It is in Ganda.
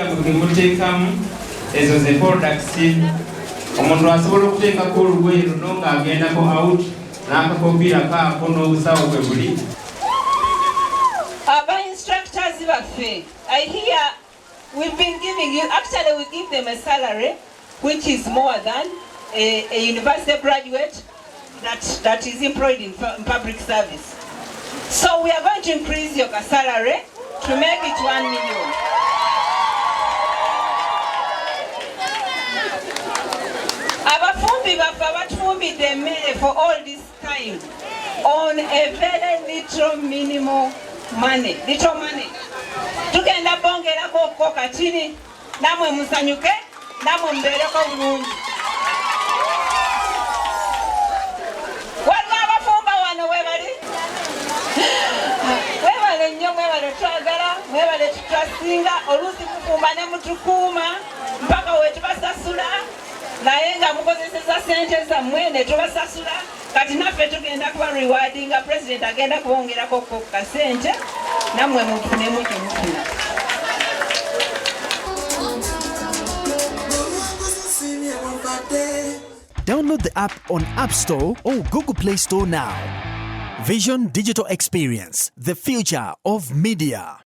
gemuteekamu ezo ze products omuntu asobola okuteekako olugoye luno ng'agendako out n'akakopiira kaako n'obusawo bwe buli. Aba instructors baffe, I hear we've been giving you, actually we give them a salary which is more than a university graduate that is employed in public service. So we are going to increase your salary to make it 1 million. Abafumbi baffe abatufumbidde emmere for all this time on a very little minimal money, little money. Tugenda bongerako ko katini, namwe musanyuke, namwe mbeereko bulungi. Waliwo abafumba wano webali? Webale nnyo, mwebale twagala, mwebale tutwasinga, oluusi mufumba ne mutukuuma mpaka we tubasasula, naye nga mukozeseza ssente zammwe ne tubasasula. Kati naffe tugenda kuba rewarding nga president agenda kubongerako ko kasente, namwe mufunemu kye mufuna. Download the app on App Store or Google Play Store now. Vision Digital Experience, the future of media.